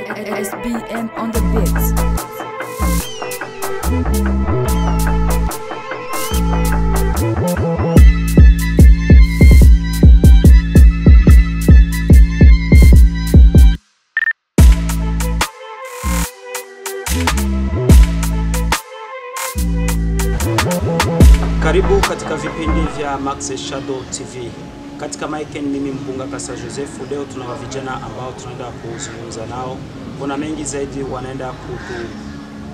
SBM on the beats. Karibu katika vipindi vya Max Shadow TV. Katika mic ni mimi Mpunga Kasa Joseph. Leo tuna vijana ambao tunaenda kuzungumza nao. Kuna mengi zaidi wanaenda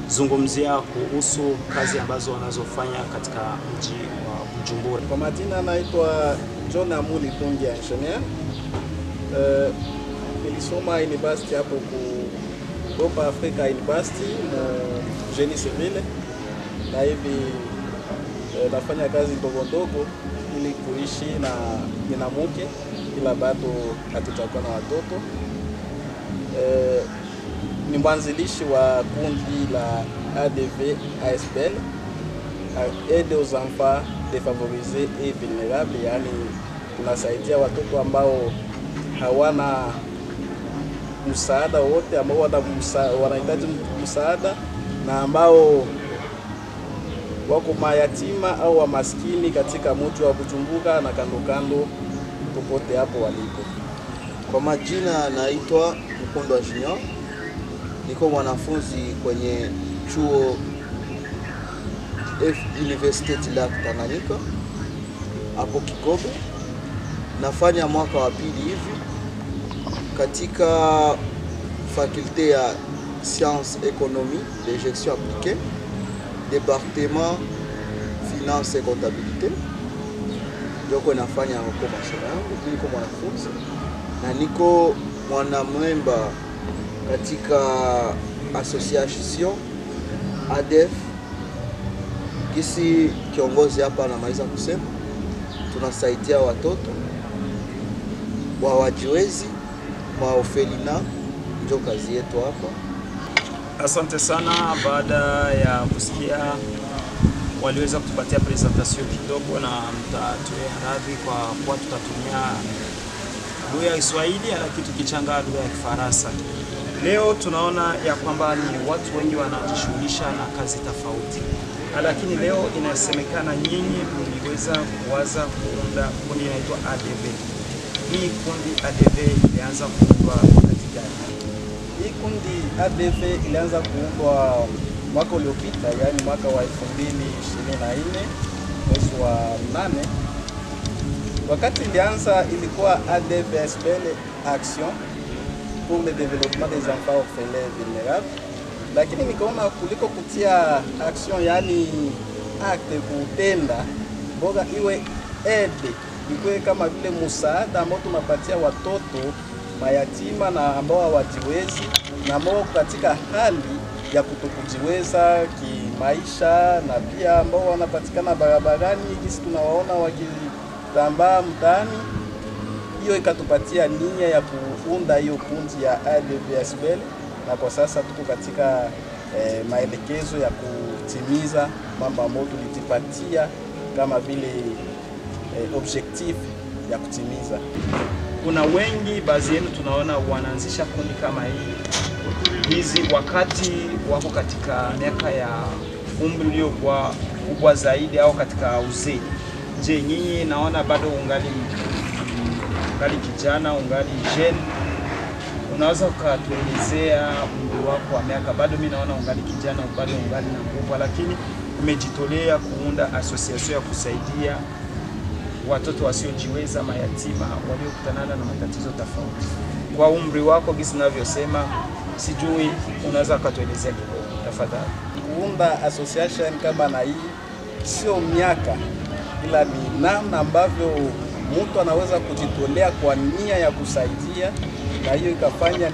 kuzungumzia kuhusu kazi ambazo wanazofanya katika mji wa Bujumbura. Kwa majina naitwa John Amuli Tungi Engineer. Nilisoma university hapo ku Europa Africa University mu Génie Civil. Na hivi nafanya kazi ndogo ili kuishi na nina mke ila bado hatujakuwa na watoto. Ni mwanzilishi wa kundi la ADV ASBL, Aide aux enfants défavorisés et vulnérables, yani tunasaidia watoto ambao hawana msaada wote, ambao wanahitaji msaada na ambao wako mayatima au wa maskini katika mji wa Bujumbura na kando popote hapo walipo. Kwa majina naitwa Mkondo Junior. Niko mwanafunzi kwenye chuo University la Tanganyika hapo Kigobe. Nafanya mwaka wa pili hivi katika faculté ya Sciences Économie de Gestion Appliquée, département finance et comptabilité. Ndio nafanya huko masomo yangu, niko mwanafunzi na niko mwanamemba katika association ADF. Kisi kiongozi hapa anamaliza kusema tunasaidia watoto wa wajiwezi wa ofelina, ndio kazi yetu hapa. Asante sana. Baada ya kusikia waliweza kutupatia presentation kidogo, na mtatuea radhi kwa kuwa tutatumia lugha ya Kiswahili na kitu kichanga lugha ya Kifaransa. Leo tunaona ya kwamba ni watu wengi wanajishughulisha na kazi tofauti, lakini leo inasemekana nyinyi mliweza kuwaza kuunda kundi inaitwa ADV. Hii kundi ADV ilianza kuundwa katika Hii kundi ADV ilianza kuundwa mwaka uliopita, yani mwaka wa 2024 mwezi wa 8. Wakati ilianza ilikuwa ADV ASBL Action pour le développement des enfants orphelins et vulnérables, lakini nikaona kuliko kutia action, yani acte kutenda, bora iwe aide, iwe kama vile msaada ambao tunapatia watoto mayatima na ambao hawajiwezi na ambao katika hali ya kutokujiweza kimaisha, na pia ambao wanapatikana barabarani jinsi tunawaona wakitambaa mtaani. Hiyo ikatupatia nia ya kuunda hiyo kundi ya ADV ASBL, na kwa sasa tuko katika maelekezo ya kutimiza mambo ambayo tulijipatia kama vile objectif ya kutimiza. Kuna wengi, baadhi yenu tunaona wanaanzisha kundi kama hizi wakati wako katika miaka ya umri uliokuwa kubwa zaidi au katika uzee. Je, nyinyi naona bado ungali kijana, ungali jeune, unaweza ukatuelezea umri wako wa miaka? Bado mimi naona ungali kijana, bado ungali na nguvu, lakini umejitolea kuunda association ya kusaidia watoto wasiojiweza, mayatima, waliokutana na matatizo tofauti. Kwa umri wako gisi ninavyosema, sijui unaweza ukatuelezea kidogo tafadhali? Kuunda association kama na hii sio miaka, ila ni namna ambavyo mtu anaweza kujitolea kwa nia ya kusaidia, na hiyo ikafanya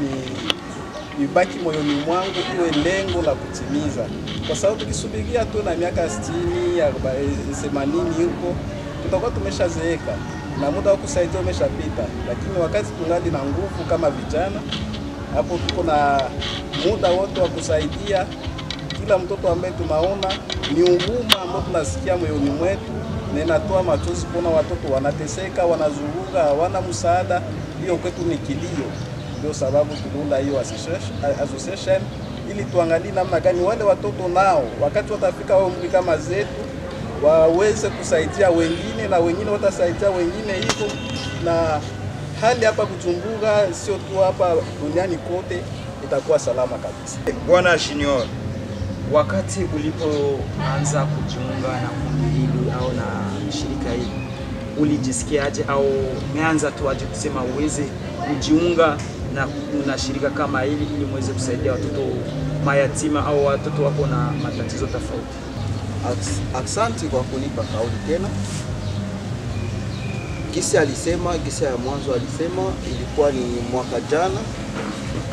ibaki moyoni mwangu iwe lengo la kutimiza. Kwa sababu tukisubiria tu na miaka 60, 80 huko tutakuwa tumeshazeeka na muda wa kusaidia umeshapita, lakini wakati tungali na nguvu kama vijana, hapo tuko na muda wote wa kusaidia kila mtoto ambaye tunaona ni huruma ambao tunasikia moyoni mwetu, na inatoa machozi kuona watoto wanateseka, wanazunguka, hawana msaada. Hiyo kwetu ni kilio. ndio sababu tuliunda hiyo association ili tuangalie namna gani wale watoto nao wakati watafika umri kama zetu waweze kusaidia wengine na wengine watasaidia wengine hivyo, na hali hapa Bujumbura sio tu hapa, duniani kote itakuwa salama kabisa. Bwana Junior, wakati ulipoanza kujiunga na kundi hili au na shirika hili ulijisikiaje, au umeanza tu aje kusema uweze kujiunga na shirika kama hili ili muweze kusaidia watoto mayatima au watoto wako na matatizo tofauti? Asante kwa kunipa kauli tena. Gisi ya mwanzo alisema ilikuwa ni mwaka jana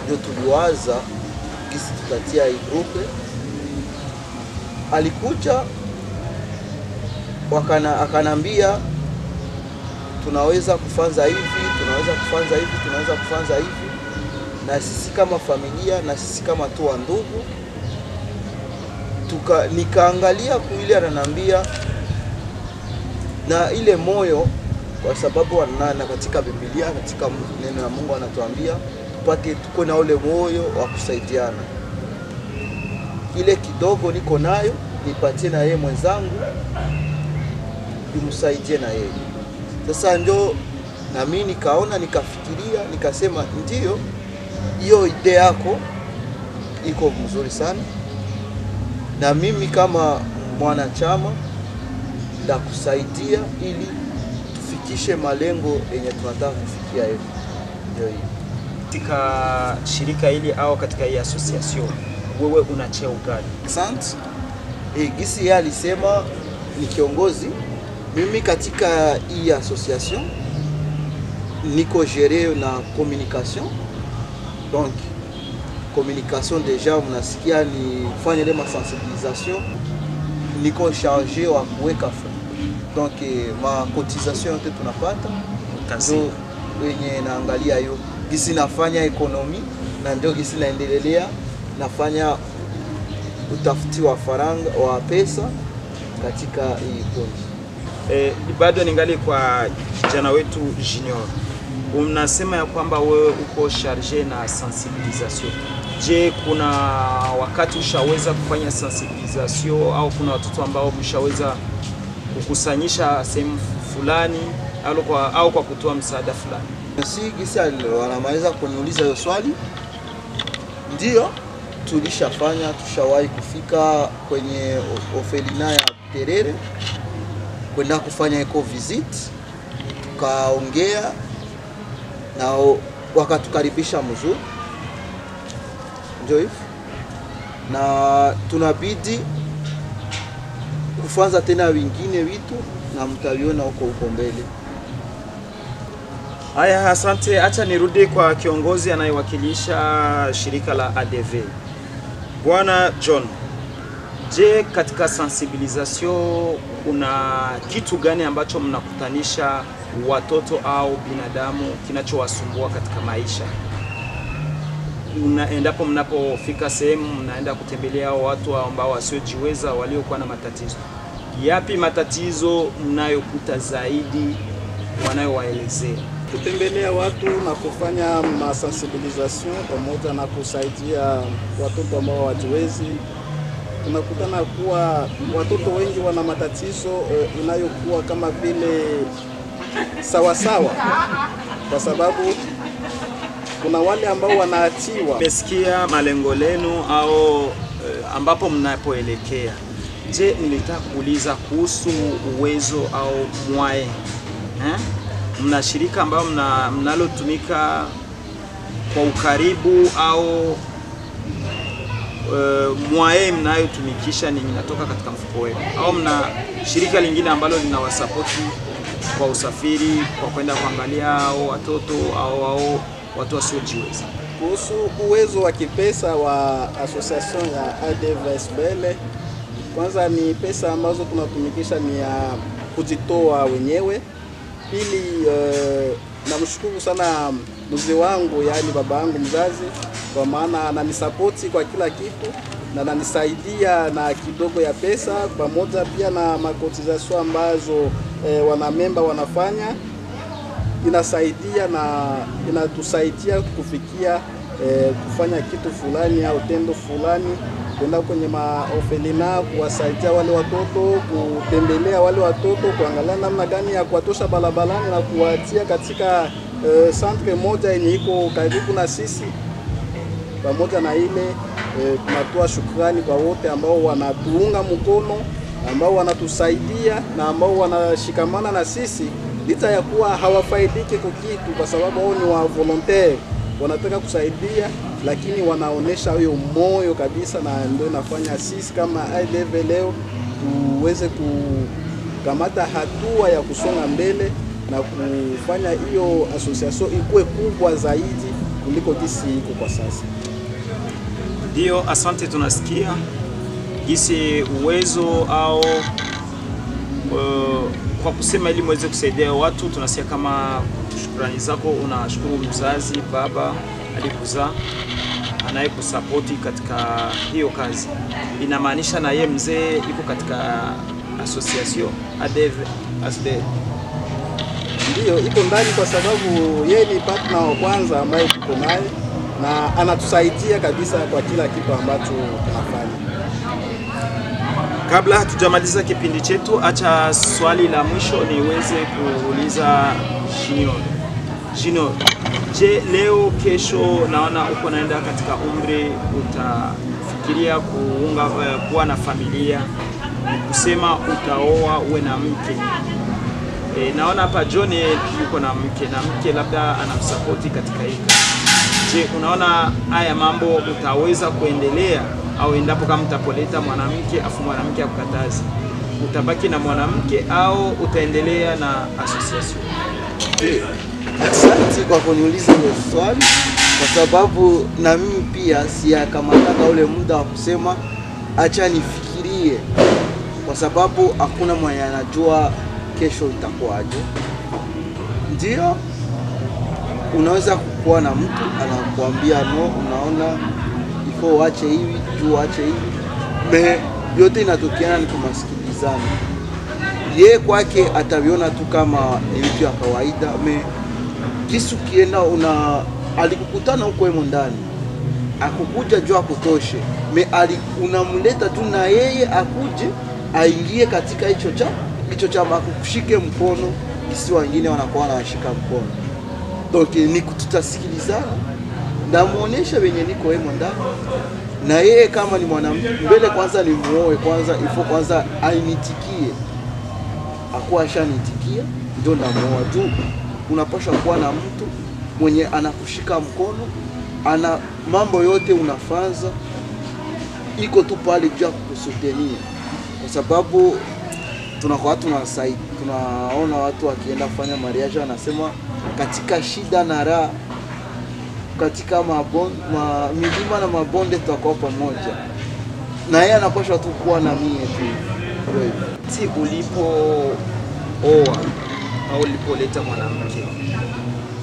ndio tuliwaza gisi tutatia hii grupe. Alikuja akanambia tunaweza kufanza hivi, tunaweza kufanza hivi, na sisi kama familia na sisi kama tu wa ndugu. Nikaangalia kuile ananiambia na ile moyo, kwa sababu na katika Biblia, katika neno la Mungu anatuambia tupate tuko na ule moyo wa kusaidiana. Ile kidogo niko nayo nipatie na yeye mwenzangu, nimsaidie na yeye. Sasa ndio na mimi nikaona, nikafikiria, nikasema ndio hiyo idea yako iko mzuri sana, na mimi kama mwanachama ndakusaidia ili tufikishe malengo yenye tunataka kufikia hivi. Ndio hiyo. Katika shirika hili au katika hii association wewe una cheo gani? Asante. Gisi yeye alisema ni kiongozi. Mimi katika hii association niko géré na communication. Donc communication déjà mnasikia ni fanya ile sensibilisation, niko chargé wa kuweka donc ma cotisation yote tunapata ndio wenye naangalia hiyo gisi nafanya ekonomi, na ndio gisi naendelea nafanya utafiti wa faranga wa pesa katika hii kundi. Bado ningali kwa kijana wetu Junior, unasema ya kwamba wewe uko chargé na sensibilisation. Je, kuna wakati ushaweza kufanya sensibilisation au kuna watoto ambao mshaweza kukusanyisha sehemu fulani au kwa kutoa msaada fulani? Si gisi wanamaliza kuniuliza hiyo swali, ndio tulishafanya, tushawahi kufika kwenye orphelinat ya Terere kwenda kufanya eco visit, tukaongea na wakatukaribisha mzuri. Ndio hivyo, na tunabidi kufanza tena wengine vitu na mtaviona huko mbele. Haya, asante. Acha nirudi kwa kiongozi anayewakilisha shirika la ADV. Bwana John, je, katika sensibilisation kuna kitu gani ambacho mnakutanisha watoto au binadamu kinachowasumbua katika maisha? Endapo mnapofika sehemu mnaenda kutembelea watu ambao wasiojiweza, waliokuwa na matatizo, yapi matatizo mnayokuta zaidi wanayowaelezea? Kutembelea watu na kufanya masensibilisation pamoja na kusaidia watoto ambao hawajiwezi. Tunakutana kuwa watoto wengi wana matatizo inayokuwa kama vile sawasawa, kwa sababu kuna wale ambao wanaachiwa. Nimesikia malengo lenu au ambapo mnapoelekea. Je, nilitaka kuuliza kuhusu uwezo au mwae. Mna shirika ambao mnalotumika kwa ukaribu au mwae mnayotumikisha ni inatoka katika mfuko wenu, au mna shirika lingine ambalo linawasapoti kwa usafiri, kwa kwenda kuangalia watoto au watu wasiojiweza? Kuhusu uwezo wa kipesa wa association ya ADVSBL, kwanza ni pesa ambazo tunatumikisha ni ya kujitoa wenyewe. Pili, namshukuru sana mzee wangu, yaani baba yangu mzazi, kwa maana ananisapoti kwa kila kitu na ananisaidia na kidogo ya pesa, pamoja pia na makotizasyon ambazo wanamemba wanafanya. inasaidia na inatusaidia kufikia kufanya kitu fulani au tendo fulani, kwenda kwenye maorphelina kuwasaidia wale watoto, kutembelea wale watoto, kuangalia namna gani ya kuwatosha barabarani na kuwatia katika centre moja yenye iko karibu na sisi. Pamoja na ile tunatoa shukrani kwa wote ambao wanatuunga mkono, ambao wanatusaidia na ambao wanashikamana na sisi licha ya kuwa hawafaidiki kwa kitu, kwa sababu wao ni wa volontaire, wanataka kusaidia, lakini wanaonesha hiyo moyo kabisa, na ndio inafanya sisi kama IDF leo tuweze kukamata hatua ya kusonga mbele na kufanya hiyo association ikuwe kubwa zaidi kuliko jinsi iko kwa sasa. Ndio, asante. Tunasikia jinsi uwezo au kwa kusema ili muweze kusaidia watu. Tunasikia kama shukrani zako, unashukuru mzazi, baba alikuzaa, anayekusapoti katika hiyo kazi. Inamaanisha na ye mzee iko katika association ADEV ASDE. Ndio, iko ndani kwa sababu yeye ni partner wa kwanza ambaye tuko naye na anatusaidia kabisa kwa kila kitu ambacho tunafanya. Kabla hatujamaliza kipindi chetu, acha swali la mwisho niweze kuuliza Junior. Je, leo kesho naona uko naenda katika umri, utafikiria kuwa na familia, kusema utaoa uwe na mke? Naona hapa John yuko na mke labda anamsapoti katika hili. Je, unaona haya mambo utaweza kuendelea, au endapo kama utapoleta mwanamke afu mwanamke akukatazi, utabaki na mwanamke au utaendelea na association? Asante kwa kuniuliza hiyo swali, kwa sababu na mimi pia siyakamataka ule muda wa kusema acha nifikirie, kwa sababu hakuna mwenye anajua kesho itakuwaje. Ndio unaweza kuwa na mtu anakuambia no, unaona ifo wache hivi, juu wache hivi, yote inatokeana ni kumasikilizana. Ye kwake ataviona tu kama ni vitu ya kawaida, kisu kienda alikukutana huko hemo ndani, akukuja juu akutoshe, unamleta tu na yeye akuje aingie katika hicho chama, akukushike mkono, isi wengine wanakuwa wanashika mkono. Donc ni kututasikilizana, ndamuonesha venye niko hemo ndani, na yeye kama ni mwanamke mbele kwanza ni muoe kwanza, ifo kwanza ainitikie, akuwa ashanitikia ndio ndamuoa. Juu unapaswa kuwa na mtu mwenye anakushika mkono, ana mambo yote unafanza iko tu pale juu kukusutenia, kwa sababu tunaona watu wakienda kufanya mariage wanasema katika shida na raha, katika milima na mabonde tutakuwa pamoja, na yeye anapaswa tu kuwa na mie tu. Si ulipooa au ulipoleta mwanamke,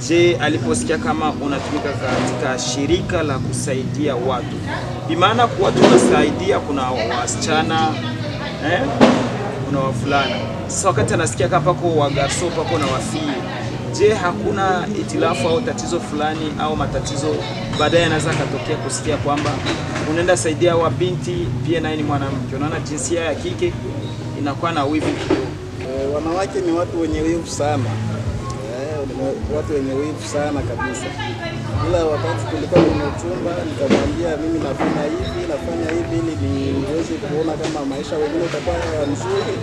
je, aliposikia kama unatumika katika shirika la kusaidia watu, bimaana kuwa tunasaidia, kuna wasichana kuna wafulana, sasa wakati anasikia kama pako wagarso pako na wafie, je, hakuna itilafu au tatizo fulani au matatizo baadaye anaweza katokea kusikia kwamba unaenda saidia wa binti pia naye ni mwanamke? Unaona jinsia ya kike inakuwa na wivu kidogo. Wanawake ni watu wenye wivu sana, watu wenye wivu sana kabisa. Ila wakati tulikuwa kwenye chumba nikamwambia mimi nafanya hivi ili niweze kuona kama maisha wengine itakuwa nzuri.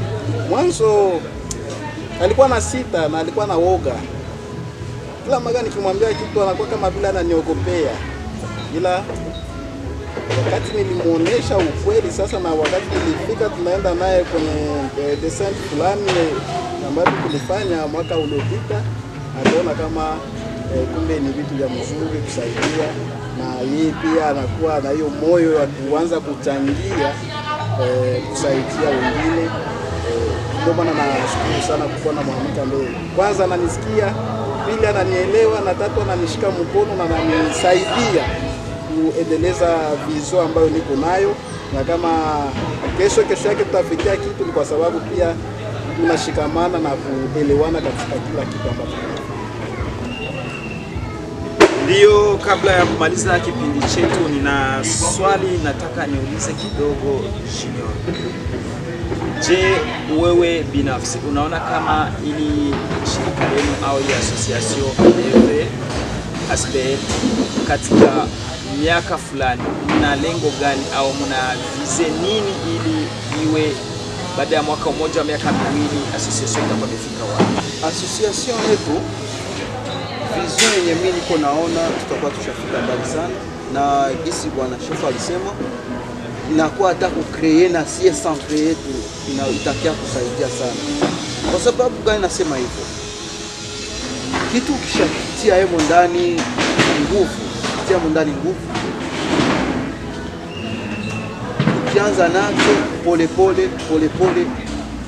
Mwanzo alikuwa na sita na alikuwa na woga. Kila mara nikimwambia kitu anakuwa kama vile ananiogopea. Ila wakati nilimuonesha ukweli sasa, na wakati tulifika tunaenda naye kwenye descent fulani ambayo tulifanya mwaka uliopita, akaona kama kumbe ni vitu vya mzuri kusaidia, na yeye pia anakuwa na hiyo moyo wa kuanza kuchangia kusaidia wengine. Ndio maana nashukuru sana kuwa na mwanamke ambaye kwanza ananisikia, pili ananielewa, na tatu ananishika mkono na ananisaidia kuendeleza vizo ambayo niko nayo, na kama kesho yake tutafikia kitu ni kwa sababu pia tunashikamana na kuelewana katika kila kitu ambacho tunafanya. Ndio, kabla ya kumaliza kipindi chetu, nina swali nataka niulize kidogo Junior. Je, wewe binafsi unaona kama ili shirika lenu au ya association ASBL katika miaka fulani mna lengo gani au mna vize nini ili iwe baada ya mwaka mmoja, miaka miwili association itakuwa imefika wapi? Association yetu vision yenye mimi niko naona tutakuwa tushafika mbali sana, na gisi bwana Shefa alisema inakuwa hata kucreate na sie centre yetu itakia kusaidia sana. Kwa sababu gani nasema hivyo? Kitu kishakitia hemo ndani nguvu, kitia ndani nguvu, ukianza nacho pole pole,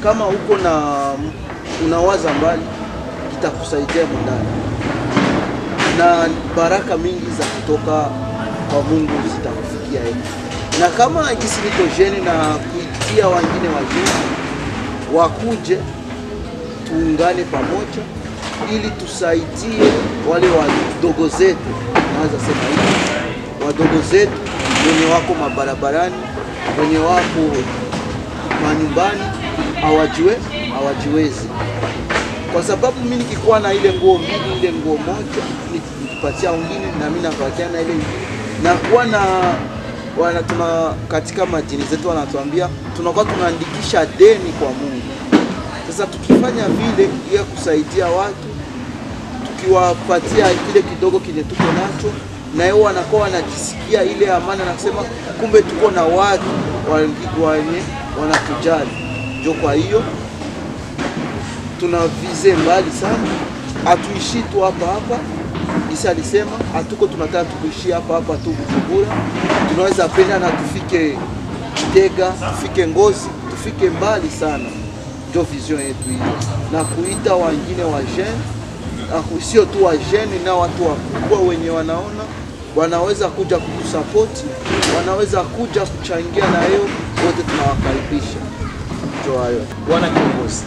kama uko na unawaza mbali, kitakusaidia ndani na baraka mingi za kutoka kwa Mungu zitakufikia hivi. Na kama gisi niko jeni na kuitia wengine wajeni wakuje tuungane pamoja ili tusaidie wale wadogo zetu, naweza sema hivi, wadogo zetu wenye wako mabarabarani, wenye wako manyumbani, hawajiwezi. Kwa sababu mimi nikikuwa na ile nguo mbili, ile nguo moja nikipatia wengine na mimi napatia na ile nyingine, na kuwa na wanatuma katika madini zetu wanatuambia tunakuwa tunaandikisha deni kwa Mungu. Sasa tukifanya vile ili kusaidia watu, tukiwapatia kile kidogo kile tuko nacho, na yeye wanakuwa wanajisikia ile amani na kusema kumbe tuko na watu wenye wanatujali. Ndio kwa hiyo tunavize mbali sana, hatuishi tu hapa. Isa alisema hatuko tunataka tukuishi hapa tu Bujumbura, tunaweza penda na tufike Kitega, tufike Ngozi, tufike mbali sana. Ndio vision yetu hiyo, na kuita wengine wa jeune, na sio tu wa jeune, na watu wakubwa wenye wanaona wanaweza kuja kutusupport, wanaweza kuja kuchangia, na hiyo wote tunawakaribisha. Ndio hayo Bwana kiongozi,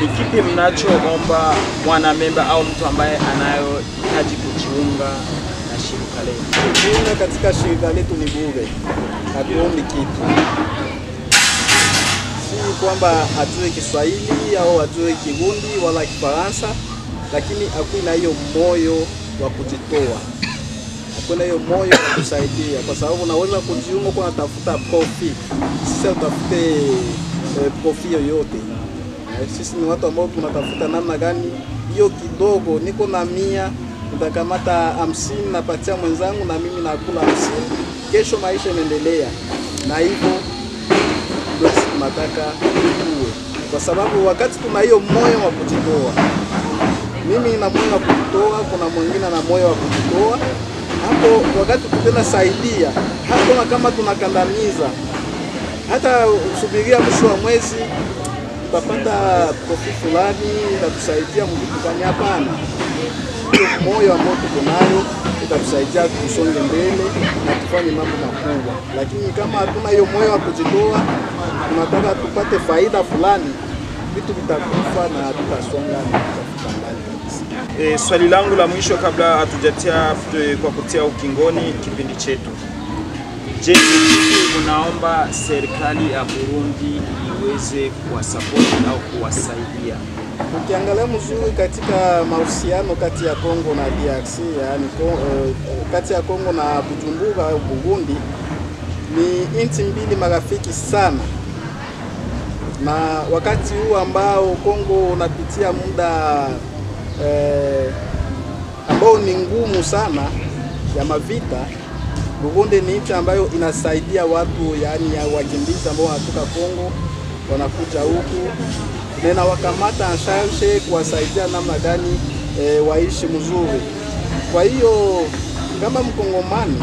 ni kipi mnachoomba mwanamemba au mtu ambaye anayohitaji kujiunga na shirika letu? Kujiunga katika shirika letu ni bure, hatuombi kitu. Si kwamba ajue Kiswahili au ajue Kirundi wala Kifaransa, lakini hakuna hiyo moyo wa kujitoa, hakuna hiyo moyo wa kusaidia, kwa sababu unaweza kujiunga kwa tafuta profit. Sisi utafute profit yoyote. Sisi ni watu ambao tunatafuta namna gani hiyo kidogo, niko na 100 nitakamata 50 napatia mwenzangu na mimi nakula 50, kesho maisha yanaendelea. Na hivyo ndio tunataka tuwe, kwa sababu wakati tuna hiyo moyo wa kujitoa, mimi na moyo wa kujitoa, kuna mwingine na moyo wa kujitoa, hapo wakati tunasaidia, hapo kama tunakandamiza, hata usubiria mwisho wa mwezi tutapata profit fulani itatusaidia mtu kufanya. Hapana, moyo ambao tuko nayo itatusaidia kusonga mbele na tufanye mambo makubwa. Lakini kama hatuna hiyo moyo wa kujitoa, tunataka tupate faida fulani, vitu vitakufa na tutasonga na tutafika mbali kabisa. Swali langu la mwisho kabla hatujatia kwa kutia ukingoni kipindi chetu. Je, unaomba serikali ya Burundi iweze kuwasupport au kuwasaidia? Ukiangalia mzuri katika mahusiano kati ya Kongo na DRC, yani kati ya Kongo na Bujumbura au Burundi, ni nchi mbili marafiki sana. Na wakati huu ambao Kongo unapitia muda ambao ni ngumu sana ya mavita, Burundi ni nchi ambayo inasaidia watu, yani ya wakimbizi ambao wanatoka Kongo wanakuja huku, na wakamata en charge kuwasaidia namna gani waishi mzuri. Kwa hiyo kama Mkongomani,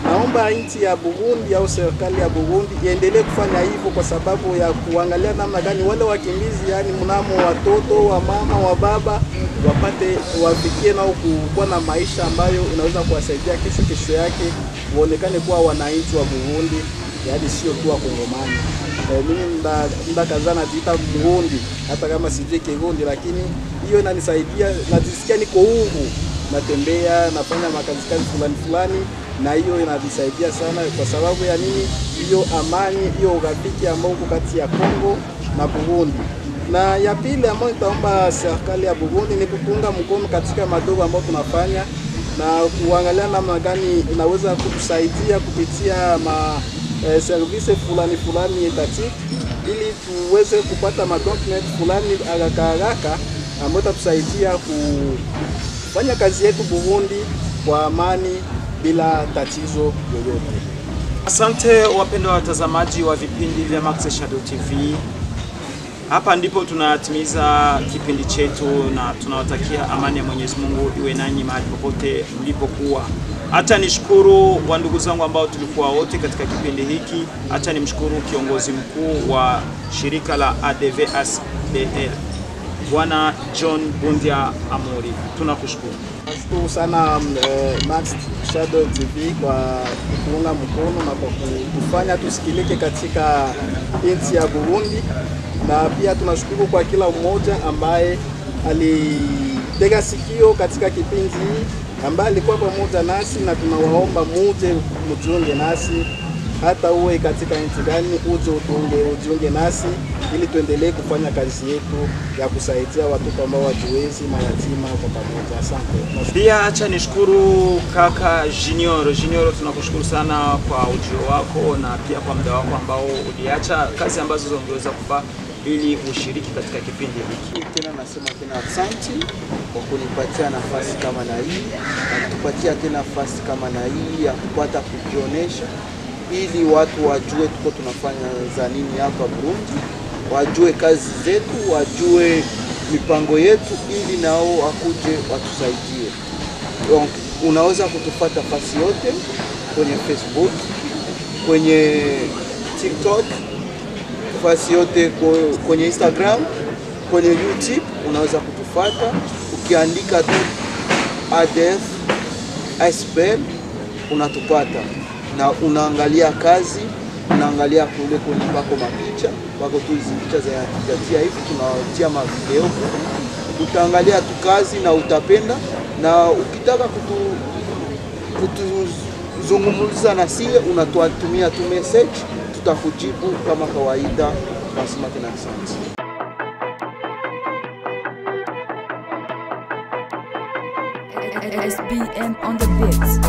naomba nchi ya Burundi au serikali ya Burundi iendelee kufanya hivyo, kwa sababu ya kuangalia namna gani wale wakimbizi, yani mnamo watoto wa mama wa baba wapate wafikie nao kuwa na maisha ambayo inaweza kuwasaidia kesho yake waonekane kuwa wananchi wa Burundi, yani sio tu Wakongomani. Mimi ndakazana najiita Burundi hata kama sijui Kirundi, lakini hiyo inanisaidia, najisikia niko huru natembea, nafanya makazi fulani, na hiyo inanisaidia sana. Kwa sababu ya nini? Hiyo amani, hiyo urafiki ambao uko kati ya Kongo na Burundi. Na ya pili ambayo nitaomba serikali ya Burundi ni kutunga mkono katika madogo ambayo tunafanya, na kuangalia namna gani inaweza kutusaidia kupitia service fulani etatiki, ili tuweze kupata document fulani haraka ambayo itatusaidia kufanya kazi yetu Burundi kwa amani bila tatizo yoyote. Asante wapendwa watazamaji wa vipindi vya Max Shadow TV. Hapa ndipo tunatimiza kipindi chetu, na tunawatakia amani ya Mwenyezi Mungu iwe nanyi mahali popote mlipokuwa. Acha nishukuru wa ndugu zangu ambao tulikuwa wote katika kipindi hiki. Acha nimshukuru kiongozi mkuu wa shirika la ADVSBL, Bwana John Bundia Amuri. Tunakushukuru. Nashukuru sana Max Shadow TV kwa kuunga mkono na kwa kufanya tusikilike katika nchi ya Burundi, na pia tunashukuru kwa kila mmoja ambaye alitega sikio katika kipindi hii, ambaye alikuwa pamoja nasi, na tunawaomba muje mjiunge nasi, hata uwe katika nchi gani, ujiunge nasi ili tuendelee kufanya kazi yetu ya kusaidia watoto ambao wajiwezi na yatima kwa pamoja. Asante. Pia acha nishukuru kaka Junior, tunakushukuru sana kwa ujio wako na pia kwa muda wako ambao uliacha kazi ambazo ungeweza kufa ili ushiriki katika kipindi hiki. Tena nasema tena asante kwa kunipatia nafasi kama na hii, na kutupatia tena nafasi kama na hii ya kupata kujionesha, ili watu wajue tuko tunafanya za nini hapa Burundi, wajue kazi zetu, wajue mipango yetu, ili nao akuje watusaidie. Donc unaweza kutufuata fasi yote kwenye Facebook, kwenye TikTok, fasi yote kwenye Instagram, kwenye YouTube unaweza kutufuata ukiandika tu ADVSBL unatupata, na unaangalia kazi, unaangalia kule kwenye pako mapicha, pako tu hizi picha za yatia hivi, tunawatia mavideo, utaangalia tu kazi na utapenda, na ukitaka kutuzungumza na sie unatutumia tu message, tutakujibu kama kawaida. Tunasema tena asante. SBM on the beats.